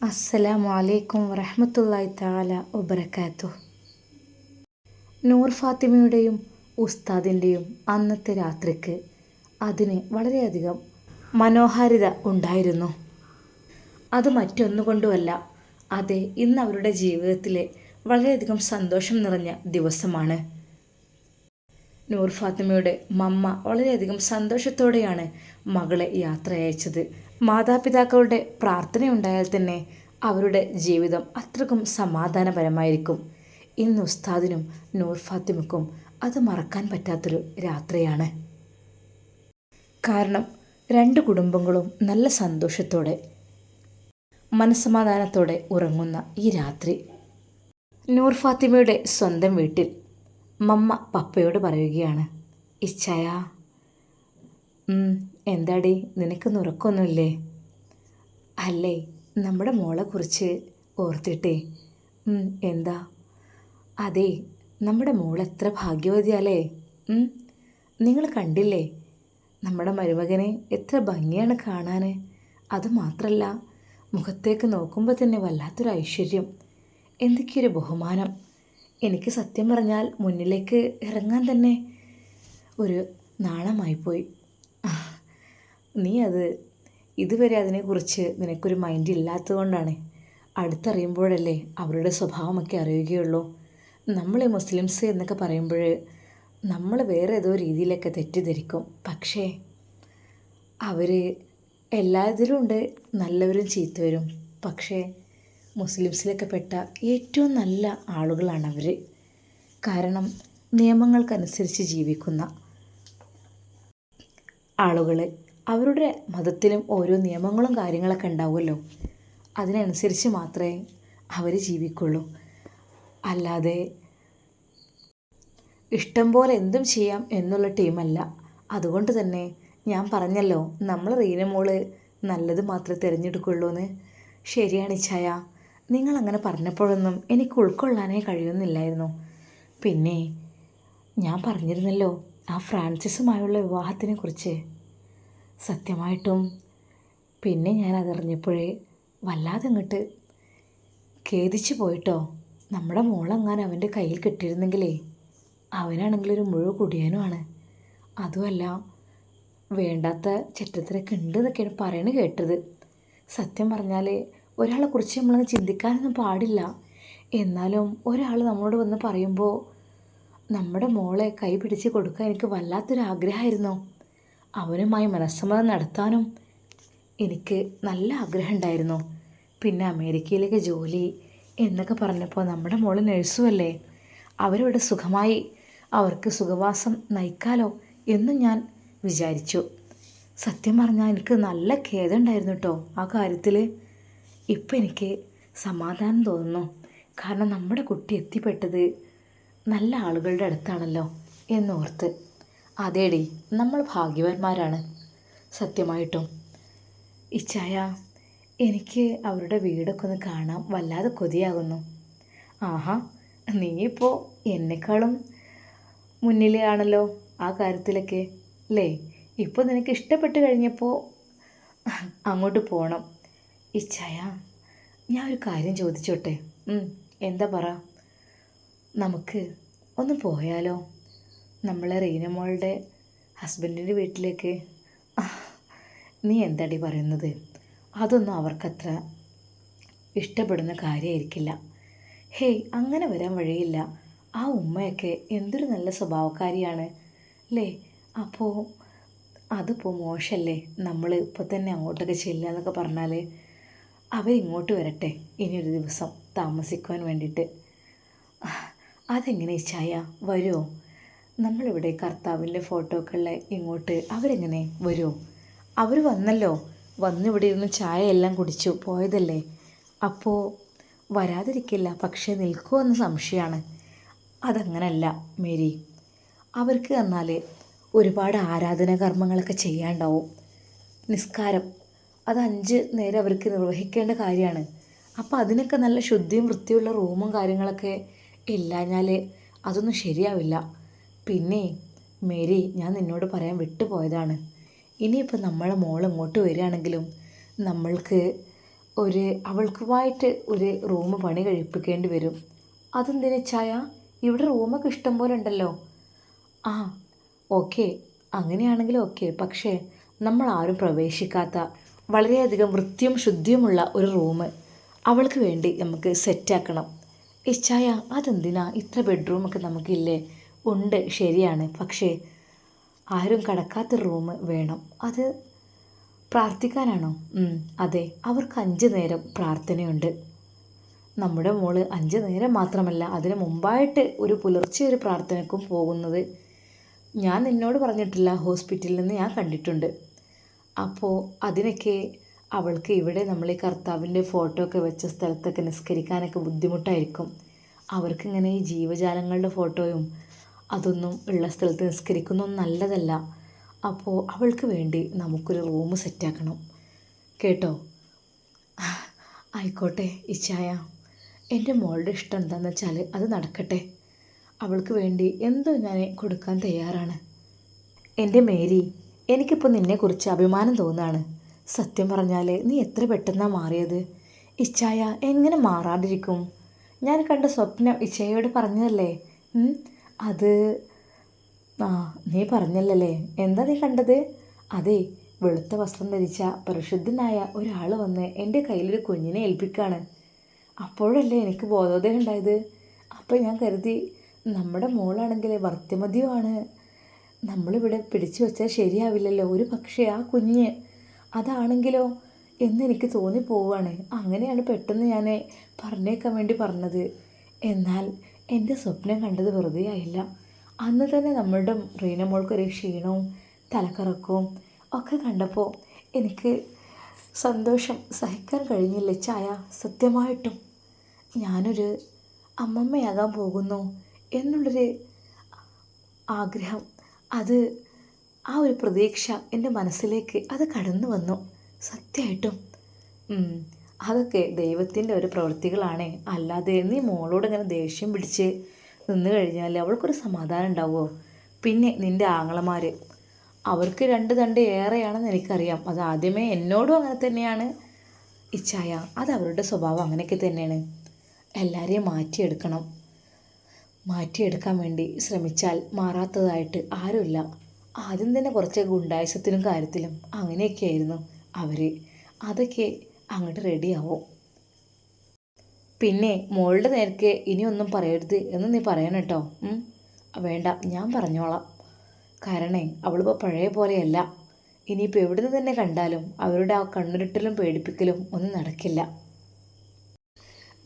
അസ്സലാമു അലൈക്കും വറഹ്മത്തുള്ളാഹി തആല വബറകാതുഹു. നൂർ ഫാത്തിമയുടെയും ഉസ്താദിൻ്റെയും അന്നത്തെ രാത്രിക്ക് അതിന് വളരെയധികം മനോഹാരിത ഉണ്ടായിരുന്നു. അത് മറ്റൊന്നുകൊണ്ടുമല്ല, അത് ഇന്ന് അവരുടെ ജീവിതത്തിലെ വളരെയധികം സന്തോഷം നിറഞ്ഞ ദിവസമാണ്. നൂർ ഫാത്തിമയുടെ മമ്മ വളരെയധികം സന്തോഷത്തോടെയാണ് മകളെ യാത്ര അയച്ചത്. മാതാപിതാക്കളുടെ പ്രാർത്ഥനയുണ്ടായാൽ തന്നെ അവരുടെ ജീവിതം അത്രക്കും സമാധാനപരമായിരിക്കും. ഇന്ന് ഉസ്താദിനും നൂർ ഫാത്തിമയ്ക്കും അത് മറക്കാൻ പറ്റാത്തൊരു രാത്രിയാണ്. കാരണം രണ്ട് കുടുംബങ്ങളും നല്ല സന്തോഷത്തോടെ മനസ്സമാധാനത്തോടെ ഉറങ്ങുന്ന ഈ രാത്രി നൂർ ഫാത്തിമയുടെ സ്വന്തം വീട്ടിൽ മമ്മ പപ്പയോട് പറയുകയാണ്, ഇച്ചായ, എന്താടി നിനക്കൊന്നും ഉറക്കമൊന്നുമില്ലേ? അല്ലേ, നമ്മുടെ മോളെക്കുറിച്ച് ഓർത്തിട്ടേ. എന്താ? അതെ, നമ്മുടെ മോൾ എത്ര ഭാഗ്യവതിയല്ലേ. നിങ്ങൾ കണ്ടില്ലേ നമ്മുടെ മരുമകനെ? എത്ര ഭംഗിയാണ് കാണാൻ. അതുമാത്രമല്ല, മുഖത്തേക്ക് നോക്കുമ്പോൾ തന്നെ വല്ലാത്തൊരു ഐശ്വര്യം, എന്തൊക്കെയൊരു ബഹുമാനം. എനിക്ക് സത്യം പറഞ്ഞാൽ മുന്നിലേക്ക് ഇറങ്ങാൻ തന്നെ ഒരു നാണമായിപ്പോയി. നീ ഇതുവരെ അതിനെക്കുറിച്ച് നിനക്കൊരു മൈൻഡ് ഇല്ലാത്തതുകൊണ്ടാണ്. അടുത്തറിയുമ്പോഴല്ലേ അവരുടെ സ്വഭാവമൊക്കെ അറിയുകയുള്ളൂ. നമ്മൾ മുസ്ലിംസ് എന്നൊക്കെ പറയുമ്പോൾ നമ്മൾ വേറെ ഏതോ രീതിയിലൊക്കെ തെറ്റിദ്ധരിക്കും. പക്ഷേ അവർ എല്ലാത്തിലും ഉണ്ട് നല്ലവരും ചീത്തവരും. പക്ഷേ മുസ്ലിംസിലൊക്കെ പെട്ട ഏറ്റവും നല്ല ആളുകളാണ് അവർ. കാരണം നിയമങ്ങൾക്കനുസരിച്ച് ജീവിക്കുന്ന ആളുകൾ. അവരുടെ മതത്തിലും ഓരോ നിയമങ്ങളും കാര്യങ്ങളൊക്കെ ഉണ്ടാവുമല്ലോ, അതിനനുസരിച്ച് മാത്രമേ അവർ ജീവിക്കുള്ളൂ. അല്ലാതെ ഇഷ്ടം പോലെ എന്തും ചെയ്യാം എന്നുള്ള ടീമല്ല. അതുകൊണ്ട് തന്നെ ഞാൻ പറഞ്ഞല്ലോ, നമ്മൾ റീനമോള് നല്ലത് മാത്രമേ തിരഞ്ഞെടുക്കുള്ളൂ എന്ന്. ശരിയാണ് ചായ, നിങ്ങളങ്ങനെ പറഞ്ഞപ്പോഴൊന്നും എനിക്ക് ഉൾക്കൊള്ളാനേ കഴിയുന്നില്ലായിരുന്നു. പിന്നെ ഞാൻ പറഞ്ഞിരുന്നല്ലോ ആ ഫ്രാൻസിസുമായുള്ള വിവാഹത്തിനെ കുറിച്ച്. സത്യമായിട്ടും പിന്നെ ഞാൻ അതറിഞ്ഞപ്പോഴേ വല്ലാതെ അങ്ങോട്ട് ഖേദിച്ചു പോയിട്ടോ. നമ്മുടെ മോളെങ്ങാൻ അവൻ്റെ കയ്യിൽ കിട്ടിയിരുന്നെങ്കിലേ, അവനാണെങ്കിലൊരു മുഴുവൻ കുടിയനുമാണ്. അതുമല്ല, വേണ്ടാത്ത ചെറ്റത്തിലൊക്കെ ഉണ്ട് എന്നൊക്കെയാണ് പറയണത് കേട്ടത്. സത്യം പറഞ്ഞാൽ ഒരാളെക്കുറിച്ച് നമ്മളങ്ങ് ചിന്തിക്കാനൊന്നും പാടില്ല. എന്നാലും ഒരാൾ നമ്മളോട് വന്ന് പറയുമ്പോൾ നമ്മുടെ മോളെ കൈ പിടിച്ച് കൊടുക്കാൻ എനിക്ക് വല്ലാത്തൊരു ആഗ്രഹമായിരുന്നു. അവനുമായി മനസ്സമ്മതം നടത്താനും എനിക്ക് നല്ല ആഗ്രഹം ഉണ്ടായിരുന്നു. പിന്നെ അമേരിക്കയിലേക്ക് ജോലി എന്നൊക്കെ പറഞ്ഞപ്പോൾ നമ്മുടെ മോള് നഴ്സുമല്ലേ, അവരവിടെ സുഖമായി അവർക്ക് സുഖവാസം നയിക്കാലോ എന്നും ഞാൻ വിചാരിച്ചു. സത്യം പറഞ്ഞാൽ എനിക്ക് നല്ല ഖേദമുണ്ടായിരുന്നു കേട്ടോ ആ കാര്യത്തിൽ. ഇപ്പം എനിക്ക് സമാധാനം തോന്നുന്നു. കാരണം നമ്മുടെ കുട്ടി എത്തിപ്പെട്ടത് നല്ല ആളുകളുടെ അടുത്താണല്ലോ എന്നോർത്ത്. അതേടി, നമ്മൾ ഭാഗ്യവാന്മാരാണ് സത്യമായിട്ടും. ഇച്ചായ, എനിക്ക് അവരുടെ വീടൊക്കെ ഒന്ന് കാണാൻ വല്ലാതെ കൊതിയാകുന്നു. ആഹാ, നീ ഇപ്പോൾ എന്നെക്കാളും മുന്നിലാണല്ലോ ആ കാര്യത്തിലൊക്കെ അല്ലേ. ഇപ്പോൾ നിനക്ക് ഇഷ്ടപ്പെട്ട് കഴിഞ്ഞപ്പോൾ അങ്ങോട്ട് പോകണം. ഇച്ചായ, ഞാൻ ഒരു കാര്യം ചോദിച്ചോട്ടെ? എന്താ പറ? നമുക്ക് ഒന്ന് പോയാലോ നമ്മളെ റീനമോളുടെ ഹസ്ബൻഡിൻ്റെ വീട്ടിലേക്ക്? നീ എന്താടി പറയുന്നത്? അതൊന്നും അവർക്കത്ര ഇഷ്ടപ്പെടുന്ന കാര്യമായിരിക്കില്ല. ഹേയ്, അങ്ങനെ വരാൻ വഴിയില്ല. ആ ഉമ്മയൊക്കെ എന്തൊരു നല്ല സ്വഭാവക്കാരിയാണ് അല്ലേ. അപ്പോൾ അതിപ്പോൾ മോശമല്ലേ നമ്മൾ ഇപ്പോൾ തന്നെ അങ്ങോട്ടൊക്കെ ചെല്ലുക എന്നൊക്കെ പറഞ്ഞാൽ? അവരിങ്ങോട്ട് വരട്ടെ ഇനിയൊരു ദിവസം താമസിക്കുവാൻ വേണ്ടിയിട്ട്. അതെങ്ങനെ ചായ വരുമോ? നമ്മളിവിടെ കർത്താവിൻ്റെ ഫോട്ടോ ഒക്കെ ഉള്ള ഇങ്ങോട്ട് അവരെങ്ങനെ വരുമോ? അവർ വന്നല്ലോ, വന്നിവിടെ ഇരുന്ന് ചായ എല്ലാം കുടിച്ചു പോയതല്ലേ. അപ്പോൾ വരാതിരിക്കില്ല, പക്ഷേ നിൽക്കുമോ എന്ന് സംശയമാണ്. അതങ്ങനല്ല മേരി, അവർക്ക് എന്നാൽ ഒരുപാട് ആരാധനാ കർമ്മങ്ങളൊക്കെ ചെയ്യാണ്ടാവും. നിസ്കാരം അത് 5 നേരം അവർക്ക് നിർവഹിക്കേണ്ട കാര്യമാണ്. അപ്പോൾ അതിനൊക്കെ നല്ല ശുദ്ധിയും വൃത്തിയുള്ള റൂമും കാര്യങ്ങളൊക്കെ ഇല്ലാഞ്ഞാൽ അതൊന്നും ശരിയാവില്ല. പിന്നെ മേരി, ഞാൻ നിന്നോട് പറയാൻ വിട്ടുപോയതാണ്. ഇനിയിപ്പോൾ നമ്മളെ മോൾ ഇങ്ങോട്ട് വരികയാണെങ്കിലും നമ്മൾക്ക് അവൾക്കുമായിട്ട് ഒരു റൂം പണി കഴിപ്പിക്കേണ്ടി വരും. അതെന്തിനാ ചായ? ഇവിടെ റൂമൊക്കെ ഇഷ്ടം പോലെ ഉണ്ടല്ലോ. ആ ഓക്കെ, അങ്ങനെയാണെങ്കിൽ ഓക്കെ. പക്ഷേ നമ്മൾ ആരും പ്രവേശിക്കാത്ത വളരെയധികം വൃത്തിയും ശുദ്ധിയുമുള്ള ഒരു റൂം അവൾക്ക് വേണ്ടി നമുക്ക് സെറ്റാക്കണം. ഇച്ചായ അതെന്തിനാ? ഇത്ര ബെഡ്റൂമൊക്കെ നമുക്കില്ലേ? ഉണ്ട്, ശരിയാണ്. പക്ഷേ ആരും കടക്കാത്ത റൂം വേണം. അത് പ്രാർത്ഥിക്കാനാണോ? അതെ, അവർക്ക് 5 നേരം പ്രാർത്ഥനയുണ്ട്. നമ്മുടെ മോള് 5 നേരം മാത്രമല്ല, അതിന് മുമ്പായിട്ട് പുലർച്ചെ ഒരു പ്രാർത്ഥനയ്ക്കും പോകുന്നത് ഞാൻ നിന്നോട് പറഞ്ഞിട്ടില്ല, ഹോസ്പിറ്റലിൽ നിന്ന് ഞാൻ കണ്ടിട്ടുണ്ട്. അപ്പോൾ അതിനൊക്കെ അവൾക്ക് ഇവിടെ നമ്മൾ ഈ കർത്താവിൻ്റെ ഫോട്ടോ ഒക്കെ വെച്ച സ്ഥലത്തൊക്കെ നിസ്കരിക്കാനൊക്കെ ബുദ്ധിമുട്ടായിരിക്കും. അവർക്കിങ്ങനെ ഈ ജീവജാലങ്ങളുടെ ഫോട്ടോയും അതൊന്നും ഉള്ള സ്ഥലത്ത് നിസ്കരിക്കുന്നൊന്നും നല്ലതല്ല. അപ്പോൾ അവൾക്ക് വേണ്ടി നമുക്കൊരു റൂം സെറ്റാക്കണം കേട്ടോ. ആയിക്കോട്ടെ ഇച്ചായ, എൻ്റെ മോളുടെ ഇഷ്ടം എന്താണെന്ന് വെച്ചാൽ അത് നടക്കട്ടെ. അവൾക്ക് വേണ്ടി എന്തോ ഞാൻ കൊടുക്കാൻ തയ്യാറാണ്. എൻ്റെ മേരി, എനിക്കിപ്പോൾ നിന്നെക്കുറിച്ച് അഭിമാനം തോന്നുകയാണ്. സത്യം പറഞ്ഞാൽ നീ എത്ര പെട്ടെന്നാണ് മാറിയത്. ഇച്ചായ എങ്ങനെ മാറാതിരിക്കും? ഞാൻ കണ്ട സ്വപ്നം ഇച്ചായയോട് പറഞ്ഞതല്ലേ? അത് നീ പറഞ്ഞല്ലല്ലേ? എന്താ നീ കണ്ടത്? അതെ, വെളുത്ത വസ്ത്രം ധരിച്ച പരിശുദ്ധനായ ഒരാൾ വന്ന് എൻ്റെ കയ്യിലൊരു കുഞ്ഞിനെ ഏൽപ്പിക്കുകയാണ്. അപ്പോഴല്ലേ എനിക്ക് ബോധോദയം ഉണ്ടായത്. അപ്പോൾ ഞാൻ കരുതി നമ്മുടെ മോളാണെങ്കിൽ ഭർത്തൃമതിയുമാണ്, നമ്മളിവിടെ പിടിച്ചു വെച്ചാൽ ശരിയാവില്ലല്ലോ, ഒരു പക്ഷേ ആ കുഞ്ഞ് അതാണെങ്കിലോ എന്നെനിക്ക് തോന്നിപ്പോവാണ്. അങ്ങനെയാണ് പെട്ടെന്ന് ഞാൻ പറഞ്ഞേക്കാൻ വേണ്ടി പറഞ്ഞത്. എന്നാൽ എൻ്റെ സ്വപ്നം കണ്ടത് വെറുതെ ആയില്ല. അന്ന് തന്നെ നമ്മളുടെ റീനമോൾക്കൊരു ക്ഷീണവും തലക്കറക്കവും ഒക്കെ കണ്ടപ്പോൾ എനിക്ക് സന്തോഷം സഹിക്കാൻ കഴിഞ്ഞില്ല ചായ. സത്യമായിട്ടും ഞാനൊരു അമ്മമ്മയാകാൻ പോകുന്നു എന്നുള്ളൊരു ആഗ്രഹം, അത് ആ ഒരു പ്രതീക്ഷ എൻ്റെ മനസ്സിലേക്ക് അത് കടന്നു വന്നു. സത്യമായിട്ടും അതൊക്കെ ദൈവത്തിൻ്റെ ഒരു പ്രവൃത്തികളാണ്. അല്ലാതെ നീ മോളോട് ഇങ്ങനെ ദേഷ്യം പിടിച്ച് നിന്ന് കഴിഞ്ഞാൽ അവൾക്കൊരു സമാധാനം ഉണ്ടാവുമോ? പിന്നെ നിൻ്റെ ആങ്ങളമാർ, അവർക്ക് 2 തണ്ട് ഏറെയാണെന്ന് എനിക്കറിയാം. അത് ആദ്യമേ എന്നോടും അങ്ങനെ തന്നെയാണ് ഇച്ചായ. അത് അവരുടെ സ്വഭാവം അങ്ങനെയൊക്കെ തന്നെയാണ്. എല്ലാവരെയും മാറ്റിയെടുക്കാൻ വേണ്ടി ശ്രമിച്ചാൽ മാറാത്തതായിട്ട് ആരുമില്ല. ആദ്യം തന്നെ കുറച്ച് ഗുണ്ടായുസത്തിലും കാര്യത്തിലും അങ്ങനെയൊക്കെയായിരുന്നു അവർ. അതൊക്കെ അങ്ങോട്ട് റെഡിയാവും. പിന്നെ മോളുടെ നേർക്ക് ഇനിയൊന്നും പറയരുത് എന്ന് നീ പറയണം കേട്ടോ. വേണ്ട, ഞാൻ പറഞ്ഞോളാം. കാരണം അവളിപ്പോൾ പഴയ പോലെയല്ല. ഇനിയിപ്പോൾ എവിടെ നിന്ന് തന്നെ കണ്ടാലും അവരുടെ ആ കണ്ണുരുട്ടലും പേടിപ്പിക്കലും ഒന്നും നടക്കില്ല.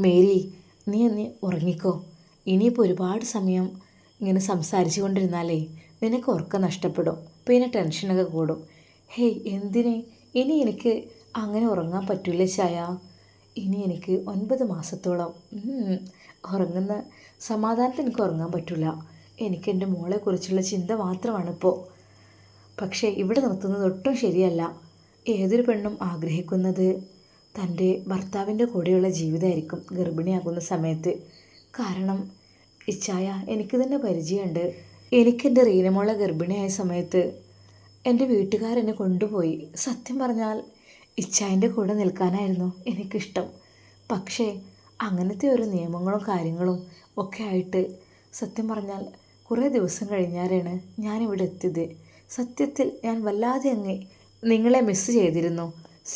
മേരി, നീ ഉറങ്ങിക്കോ. ഇനിയിപ്പോൾ ഒരുപാട് സമയം ഇങ്ങനെ സംസാരിച്ചു കൊണ്ടിരുന്നാലേ നിനക്ക് ഉറക്കം നഷ്ടപ്പെടും, പിന്നെ ടെൻഷനൊക്കെ കൂടും. ഹേയ് എന്തിന്? ഇനി എനിക്ക് അങ്ങനെ ഉറങ്ങാൻ പറ്റില്ല ചായ. ഇനി എനിക്ക് 9 മാസത്തോളം ഉറങ്ങുന്ന സമാധാനത്തിൽ എനിക്ക് ഉറങ്ങാൻ പറ്റില്ല. എനിക്ക് എൻ്റെ മോളെക്കുറിച്ചുള്ള ചിന്ത മാത്രമാണിപ്പോൾ. പക്ഷേ ഇവിടെ നിർത്തുന്നത് ഒട്ടും ശരിയല്ല. ഏതൊരു പെണ്ണും ആഗ്രഹിക്കുന്നത് തൻ്റെ ഭർത്താവിൻ്റെ കൂടെയുള്ള ജീവിതമായിരിക്കും ഗർഭിണിയാകുന്ന സമയത്ത്. കാരണം ഇച്ചായ, എനിക്ക് തന്നെ പരിചയമുണ്ട്. എനിക്കെൻ്റെ റീനമോളെ ഗർഭിണിയായ സമയത്ത് എൻ്റെ വീട്ടുകാരെന്നെ കൊണ്ടുപോയി. സത്യം പറഞ്ഞാൽ ഇച്ചായൻ്റെ കൂടെ നിൽക്കാനായിരുന്നു എനിക്കിഷ്ടം. പക്ഷേ അങ്ങനത്തെ ഒരു നിയമങ്ങളും കാര്യങ്ങളും ഒക്കെ ആയിട്ട് സത്യം പറഞ്ഞാൽ കുറേ ദിവസം കഴിഞ്ഞാലാണ് ഞാനിവിടെ എത്തിയത്. സത്യത്തിൽ ഞാൻ വല്ലാതെ നിങ്ങളെ മിസ് ചെയ്തിരുന്നു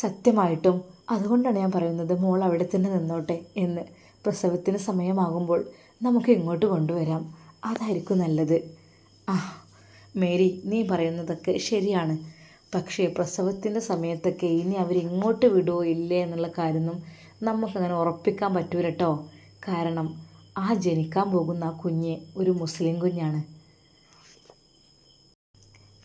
സത്യമായിട്ടും. അതുകൊണ്ടാണ് ഞാൻ പറയുന്നത് മോൾ അവിടെ തന്നെ നിന്നോട്ടെ എന്ന്. പ്രസവത്തിന് സമയമാകുമ്പോൾ നമുക്ക് ഇങ്ങോട്ട് കൊണ്ടുവരാം, അതായിരിക്കും നല്ലത്. മേരി, നീ പറയുന്നതൊക്കെ ശരിയാണ്. പക്ഷേ പ്രസവത്തിൻ്റെ സമയത്തൊക്കെ ഇനി അവരിങ്ങോട്ട് വിടുമോ ഇല്ലേ എന്നുള്ള കാര്യമൊന്നും നമുക്കങ്ങനെ ഉറപ്പിക്കാൻ പറ്റൂല കേട്ടോ. കാരണം ആ ജനിക്കാൻ പോകുന്ന ആ കുഞ്ഞ് ഒരു മുസ്ലിം കുഞ്ഞാണ്.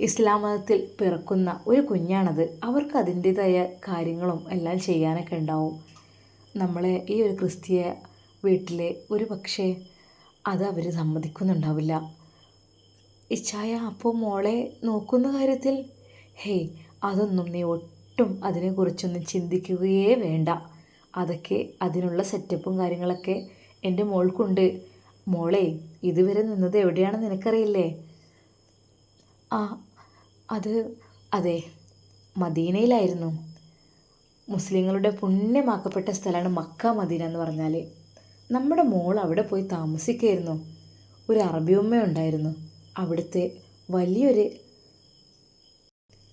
ഇസ്ലാം മതത്തിൽ പിറക്കുന്ന ഒരു കുഞ്ഞാണത്. അവർക്ക് അതിൻ്റേതായ കാര്യങ്ങളും എല്ലാം ചെയ്യാനൊക്കെ ഉണ്ടാവും. നമ്മളെ ഈ ഒരു ക്രിസ്തീയ വീട്ടിലെ ഒരു പക്ഷേ അത് അവർ സമ്മതിക്കുന്നുണ്ടാവില്ല. ഇച്ചായ, അപ്പോൾ മോളെ നോക്കുന്ന കാര്യത്തിൽ ഹേയ് അതൊന്നും നീ ഒട്ടും അതിനെക്കുറിച്ചൊന്നും ചിന്തിക്കുകയേ വേണ്ട. അതൊക്കെ അതിനുള്ള സെറ്റപ്പും കാര്യങ്ങളൊക്കെ എൻ്റെ മോൾക്കുണ്ട്. മോളെ ഇതുവരെ നിന്നത് എവിടെയാണെന്ന് നിനക്കറിയില്ലേ? അത് അതെ, മദീനയിലായിരുന്നു. മുസ്ലിങ്ങളുടെ പുണ്യമാക്കപ്പെട്ട സ്ഥലമാണ് മക്ക മദീന എന്ന് പറഞ്ഞാൽ. നമ്മുടെ മോൾ അവിടെ പോയി താമസിക്കുകയായിരുന്നു. ഒരു അറബി ഉമ്മ ഉണ്ടായിരുന്നു, അവിടുത്തെ വലിയൊരു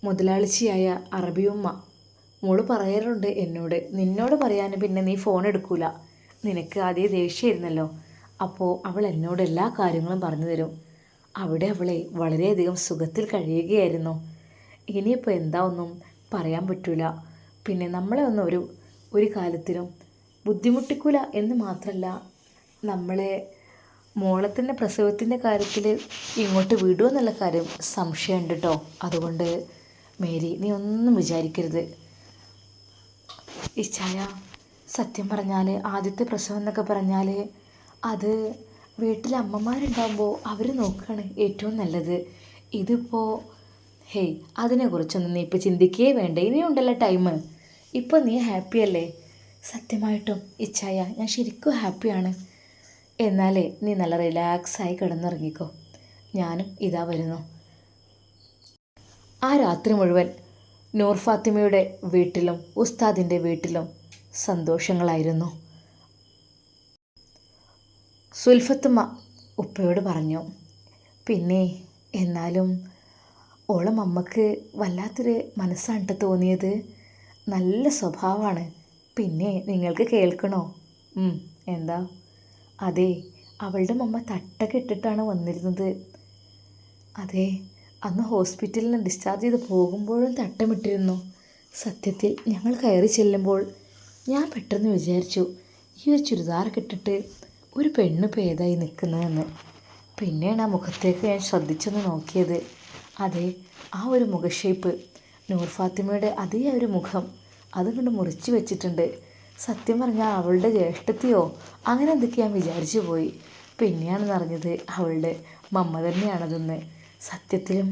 മുതലാളിച്ചിയായ അറബി ഉമ്മ. മോള് പറയാറുണ്ട് എന്നോട്, നിന്നോട് പറയാൻ പിന്നെ നീ ഫോൺ എടുക്കൂല, നിനക്ക് ആദ്യം ദേഷ്യമായിരുന്നല്ലോ, അപ്പോൾ അവൾ എന്നോട് എല്ലാ കാര്യങ്ങളും പറഞ്ഞു തരും. അവിടെ അവളെ വളരെയധികം സുഖത്തിൽ കഴിയുകയായിരുന്നു. ഇനിയിപ്പോൾ എന്താ ഒന്നും പറയാൻ പറ്റില്ല. പിന്നെ നമ്മളെ ഒന്നും ഒരു കാലത്തിലും ബുദ്ധിമുട്ടിക്കൂല എന്ന് മാത്രമല്ല, നമ്മളെ മോളെ തന്നെ പ്രസവത്തിൻ്റെ കാര്യത്തിൽ ഇങ്ങോട്ട് വിടുമോ എന്നുള്ള കാര്യം സംശയമുണ്ട് കേട്ടോ. അതുകൊണ്ട് മേരി നീ ഒന്നും വിചാരിക്കരുത്. ഇച്ചായ, സത്യം പറഞ്ഞാൽ ആദ്യത്തെ പ്രസവം എന്നൊക്കെ പറഞ്ഞാൽ അത് വീട്ടിൽ അമ്മമാരുണ്ടാകുമ്പോൾ അവർ നോക്കുകയാണ് ഏറ്റവും നല്ലത്. ഇതിപ്പോൾ ഹേയ് അതിനെക്കുറിച്ചൊന്നും നീ ഇപ്പോൾ ചിന്തിക്കുകയേ വേണ്ട, ഇനിയുണ്ടല്ലോ ടൈം. ഇപ്പോൾ നീ ഹാപ്പിയല്ലേ? സത്യമായിട്ടും ഇച്ചായ ഞാൻ ശരിക്കും ഹാപ്പിയാണ്. എന്നാലേ നീ നല്ല റിലാക്സായി കിടന്നുറങ്ങിക്കോ, ഞാനും ഇതാ വരുന്നു. ആ രാത്രി മുഴുവൻ നൂർ ഫാത്തിമയുടെ വീട്ടിലും ഉസ്താദിൻ്റെ വീട്ടിലും സന്തോഷങ്ങളായിരുന്നു. സുൽഫത്തുമ്മ ഉപ്പയോട് പറഞ്ഞു, പിന്നെ എന്നാലും ഓളെ മമ്മക്ക് വല്ലാത്തൊരു മനസ്സാണ് തോന്നിയത്. നല്ല സ്വഭാവമാണ്. പിന്നെ നിങ്ങൾക്ക് കേൾക്കണോ? എന്താ? അതെ, അവളുടെ മമ്മ തട്ടൊക്കെ ഇട്ടിട്ടാണ് വന്നിരുന്നത്. അതെ, അന്ന് ഹോസ്പിറ്റലിൽ നിന്ന് ഡിസ്ചാർജ് ചെയ്ത് പോകുമ്പോഴും തട്ടമിട്ടിരുന്നു. സത്യത്തിൽ ഞങ്ങൾ കയറി ചെല്ലുമ്പോൾ ഞാൻ പെട്ടെന്ന് വിചാരിച്ചു, ഈ ഒരു ചുരിദാറൊക്കെ ഇട്ടിട്ട് ഒരു പെണ്ണ് പേതായി നിൽക്കുന്നതെന്ന്. പിന്നെയാണ് ആ മുഖത്തേക്ക് ഞാൻ ശ്രദ്ധിച്ചൊന്ന് നോക്കിയത്. അതെ, ആ ഒരു മുഖഷേപ്പ്, നൂർ ഫാത്തിമയുടെ അതേ ഒരു മുഖം അതുകൊണ്ട് മുറിച്ച് വെച്ചിട്ടുണ്ട്. സത്യം പറഞ്ഞാൽ അവളുടെ ജ്യേഷ്ഠത്തിയോ അങ്ങനെ എന്തൊക്കെ ഞാൻ വിചാരിച്ചു പോയി. പിന്നെയാണ് അറിഞ്ഞത് അവളുടെ മമ്മ തന്നെയാണതെന്ന്. സത്യത്തിലും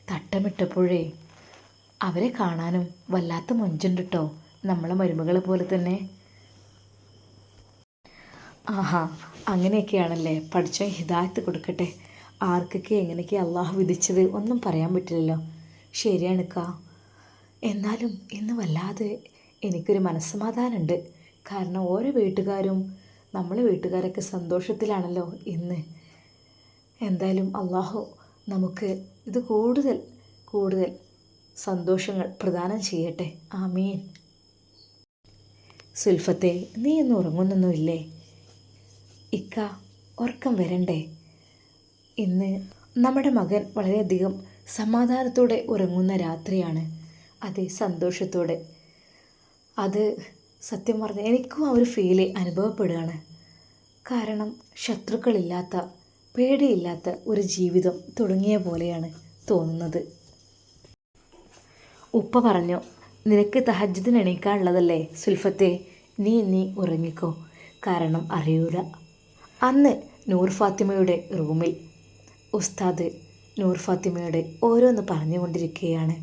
തട്ടമിട്ടപ്പോഴേ അവരെ കാണാനും വല്ലാത്ത മൊഞ്ചുണ്ട് കേട്ടോ, നമ്മളെ മരുമകളെ പോലെ തന്നെ. ആഹാ, അങ്ങനെയൊക്കെയാണല്ലേ. പഠിച്ചോ ഹിദായത്ത് കൊടുക്കട്ടെ. ആർക്കൊക്കെ എങ്ങനെയൊക്കെ അള്ളാഹു വിധിച്ചത് ഒന്നും പറയാൻ പറ്റില്ലല്ലോ. ശരിയാണിക്കാ. എന്നാലും ഇന്ന് വല്ലാതെ എനിക്കൊരു മനസ്സമാധാനമുണ്ട്. കാരണം ഓരോ വീട്ടുകാരും നമ്മളെ വീട്ടുകാരൊക്കെ സന്തോഷത്തിലാണല്ലോ ഇന്ന്. എന്തായാലും അള്ളാഹു നമുക്ക് ഇത് കൂടുതൽ കൂടുതൽ സന്തോഷങ്ങൾ പ്രദാനം ചെയ്യട്ടെ. ആമീൻ. സുൽഫത്തെ, നീ ഇന്ന് ഉറങ്ങുന്നൊന്നുമില്ലേ? ഇക്ക, ഉറക്കം വരണ്ടേ? ഇന്ന് നമ്മുടെ മകൻ വളരെയധികം സമാധാനത്തോടെ ഉറങ്ങുന്ന രാത്രിയാണ്. അതെ, സന്തോഷത്തോടെ. അത് സത്യം പറഞ്ഞാൽ എനിക്കും ആ ഒരു ഫീല് അനുഭവപ്പെടുകയാണ്. കാരണം ശത്രുക്കളില്ലാത്ത, പേടിയില്ലാത്ത ഒരു ജീവിതം തുടങ്ങിയ പോലെയാണ് തോന്നുന്നത്. ഉപ്പ പറഞ്ഞു, നിനക്ക് തഹജ്ജുദിന് എണീക്കാനുള്ളതല്ലേ സുൽഫത്തെ, നീ ഉറങ്ങിക്കോ. കാരണം അറിയൂല. അന്ന് നൂർ ഫാത്തിമയുടെ റൂമിൽ ഉസ്താദ് നൂർ ഫാത്തിമയോട് ഓരോന്ന് പറഞ്ഞുകൊണ്ടിരിക്കുകയാണ്.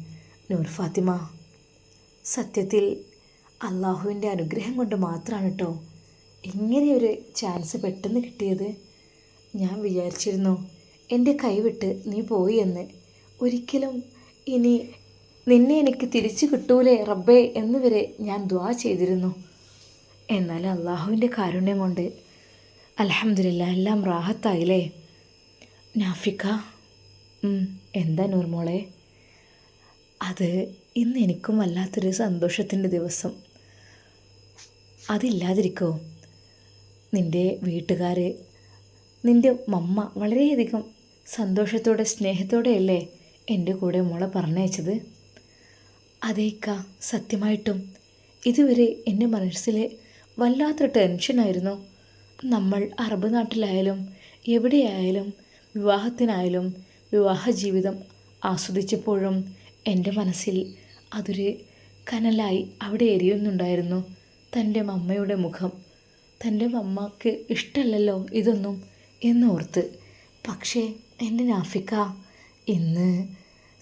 നൂർ ഫാത്തിമ, സത്യത്തിൽ അള്ളാഹുവിൻ്റെ അനുഗ്രഹം കൊണ്ട് മാത്രമാണ് കേട്ടോ ഇങ്ങനെയൊരു ചാൻസ് പെട്ടെന്ന് കിട്ടിയത്. ഞാൻ വിചാരിച്ചിരുന്നു എൻ്റെ കൈവിട്ട് നീ പോയി എന്ന്. ഒരിക്കലും ഇനി നിന്നെ എനിക്ക് തിരിച്ചു കിട്ടൂലേ റബ്ബേ എന്ന് വരെ ഞാൻ ദുആ ചെയ്തിരുന്നു. എന്നാൽ അള്ളാഹുവിൻ്റെ കാരുണ്യം കൊണ്ട് അൽഹംദുലില്ലാ എല്ലാം റാഹത്തായില്ലേ. നാഫിക്ക, എന്താ നൂർമോളെ? അത് ഇന്ന് എനിക്കും വല്ലാത്തൊരു സന്തോഷത്തിൻ്റെ ദിവസം. അതില്ലാതിരിക്കോ? നിൻ്റെ വീട്ടുകാർ, നിൻ്റെ മമ്മ വളരെയധികം സന്തോഷത്തോടെ സ്നേഹത്തോടെയല്ലേ എൻ്റെ കൂടെ മോളെ പറഞ്ഞയച്ചത്. അതേക്ക, സത്യമായിട്ടും ഇതുവരെ എൻ്റെ മനസ്സിൽ വല്ലാത്തൊരു ടെൻഷനായിരുന്നു. നമ്മൾ അറബ് നാട്ടിലായാലും എവിടെയായാലും വിവാഹത്തിനായാലും വിവാഹ ജീവിതം ആസ്വദിച്ചപ്പോഴും എൻ്റെ മനസ്സിൽ അതൊരു കനലായി അവിടെ എരിയുന്നുണ്ടായിരുന്നു. തൻ്റെ മമ്മയുടെ മുഖം, തൻ്റെ മമ്മക്ക് ഇഷ്ടമല്ലല്ലോ ഇതൊന്നും എന്നോർത്ത്. പക്ഷേ എൻ്റെ നാഫിക്ക, ഇന്ന്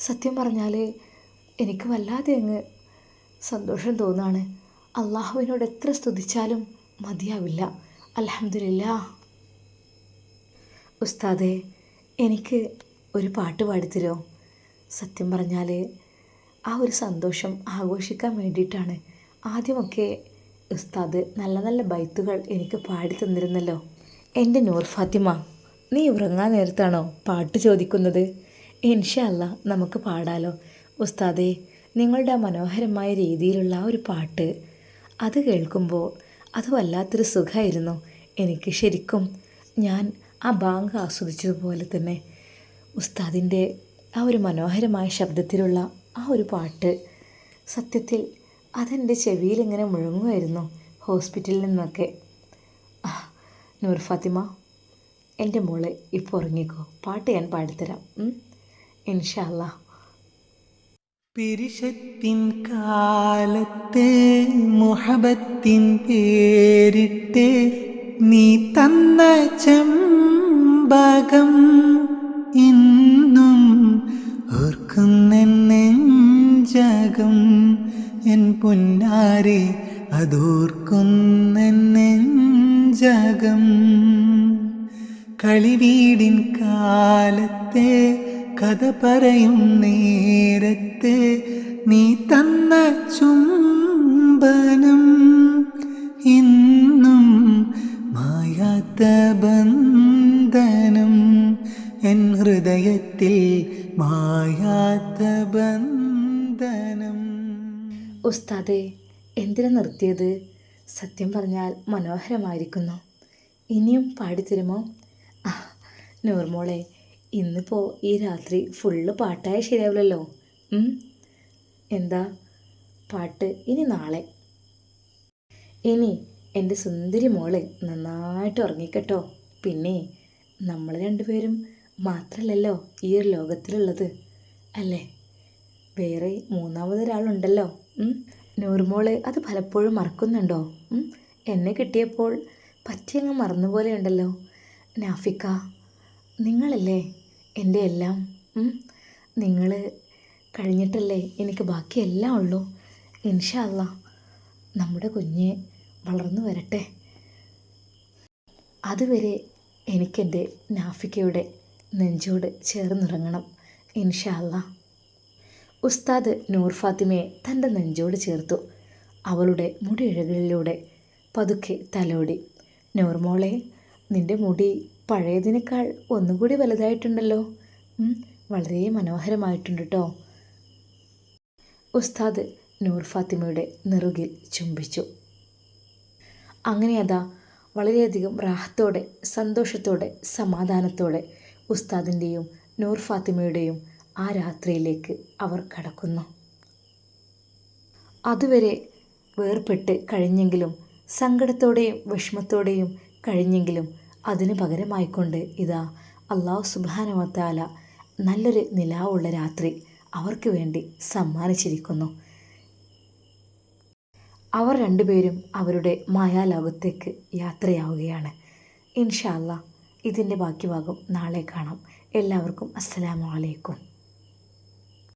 സത്യം പറഞ്ഞാൽ എനിക്ക് വല്ലാതെ അങ്ങ് സന്തോഷം തോന്നുകയാണ്. അള്ളാഹുവിനോട് എത്ര സ്തുതിച്ചാലും മതിയാവില്ല. അൽഹംദുലില്ലാ. ഉസ്താദേ, എനിക്ക് ഒരു പാട്ട് പാടിത്തരുമോ? സത്യം പറഞ്ഞാൽ ആ ഒരു സന്തോഷം ആഘോഷിക്കാൻ വേണ്ടിയിട്ടാണ്. ആദ്യമൊക്കെ ഉസ്താദ് നല്ല നല്ല ബൈത്തുകൾ എനിക്ക് പാടി തന്നിരുന്നല്ലോ. എൻ്റെ നൂർ ഫാത്തിമ, നീ ഉറങ്ങാൻ നേരത്താണോ പാട്ട് ചോദിക്കുന്നത്? ഇൻഷാ അല്ലാ നമുക്ക് പാടാലോ. ഉസ്താദേ, നിങ്ങളുടെ ആ മനോഹരമായ രീതിയിലുള്ള ആ ഒരു പാട്ട്, അത് കേൾക്കുമ്പോൾ അത് വല്ലാത്തൊരു സുഖമായിരുന്നു എനിക്ക്. ശരിക്കും ഞാൻ ആ ബാങ്ക് ആസ്വദിച്ചതുപോലെ തന്നെ ഉസ്താദിൻ്റെ ആ ഒരു മനോഹരമായ ശബ്ദത്തിലുള്ള ആ ഒരു പാട്ട്, സത്യത്തിൽ അതെൻ്റെ ചെവിയിലിങ്ങനെ മുഴങ്ങുമായിരുന്നു ഹോസ്പിറ്റലിൽ നിന്നൊക്കെ. നൂർ ഫാത്തിമ, എൻ്റെ മോള് ഇപ്പോൾ ഉറങ്ങിക്കോ, പാട്ട് ഞാൻ പാടിത്തരാം ഇൻഷാ അല്ലാ. പിരിശത്തിൻ കാലത്ത് മുഹബത്തിൻ പേരിട്ട് നീ തന്ന ചെമ്പകം ഇന്നും ഓർക്കുന്നെഞ്ചകം, എൻ പൊന്നാരെ അതോർക്കുന്നെഞ്ചകം. കളിവീടിൻ കാലത്തെ കഥ പറയും നേരത്ത് നീ തന്ന ചുംബനം ഇന്നും മായാത്ത ബന്ധനം, എൻ ഹൃദയത്തിൽ മായാത്ത ബന്ധനം. ഉസ്താദേ, എന്തിനാ നിർത്തിയത്? സത്യം പറഞ്ഞാൽ മനോഹരമായിരിക്കുന്നു. ഇനിയും പാടിത്തരുമോ? നൂർമോളെ, ഇന്നിപ്പോൾ ഈ രാത്രി ഫുള്ള് പാട്ടായ ശരിയാവില്ലല്ലോ. എന്താ പാട്ട് ഇനി നാളെ. ഇനി എൻ്റെ സുന്ദരി മോള് നന്നായിട്ട് ഉറങ്ങിക്കട്ടോ. പിന്നെ നമ്മൾ രണ്ടുപേരും മാത്രമല്ലല്ലോ ഈ ഒരു ലോകത്തിലുള്ളത്, അല്ലേ? വേറെ മൂന്നാമതൊരാളുണ്ടല്ലോ. നൂർമോള് അത് പലപ്പോഴും മറക്കുന്നുണ്ടോ? എന്നെ കിട്ടിയപ്പോൾ പറ്റിയങ്ങ് മറന്നുപോലെ ഉണ്ടല്ലോ. നാഫിക്ക, നിങ്ങളല്ലേ എൻ്റെ എല്ലാം. നിങ്ങൾ കഴിഞ്ഞിട്ടല്ലേ എനിക്ക് ബാക്കിയെല്ലാം ഉള്ളൂ. ഇൻഷാ അല്ലാ നമ്മുടെ കുഞ്ഞ് വളർന്നു വരട്ടെ. അതുവരെ എനിക്കെൻ്റെ നാഫിക്കയുടെ നെഞ്ചോട് ചേർന്നിറങ്ങണം ഇൻഷാ അല്ലാ. ഉസ്താദ് നൂർ ഫാത്തിമയെ തൻ്റെ നെഞ്ചോട് ചേർത്തു. അവളുടെ മുടിയിഴകളിലൂടെ പതുക്കെ തലോടി. നൂർമോളെ, നിൻ്റെ മുടി പഴയതിനേക്കാൾ ഒന്നുകൂടി വലുതായിട്ടുണ്ടല്ലോ. വളരെ മനോഹരമായിട്ടുണ്ട് കേട്ടോ. ഉസ്താദ് നൂർ ഫാത്തിമയുടെ നെറുകിൽ ചുംബിച്ചു. അങ്ങനെ അതാ വളരെയധികം റാഹത്തോടെ, സന്തോഷത്തോടെ, സമാധാനത്തോടെ ഉസ്താദിൻ്റെയും നൂർ ഫാത്തിമയുടെയും ആ രാത്രിയിലേക്ക് അവർ കടക്കുന്നു. അതുവരെ വേർപെട്ട് കഴിഞ്ഞെങ്കിലും, സങ്കടത്തോടെയും വിഷമത്തോടെയും കഴിഞ്ഞെങ്കിലും, അതിന് പകരമായിക്കൊണ്ട് ഇതാ അല്ലാഹു സുബ്ഹാനഹു വ തആല നല്ലൊരു നിലാവുള്ള രാത്രി അവർക്ക് വേണ്ടി സമ്മാനിച്ചിരിക്കുന്നു. അവർ രണ്ടുപേരും അവരുടെ മായാലോകത്തേക്ക് യാത്രയാവുകയാണ്. ഇൻഷാ അല്ലാ ഇതിൻ്റെ ബാക്കി ഭാഗം നാളെ കാണാം. എല്ലാവർക്കും അസ്സലാമു അലൈക്കും.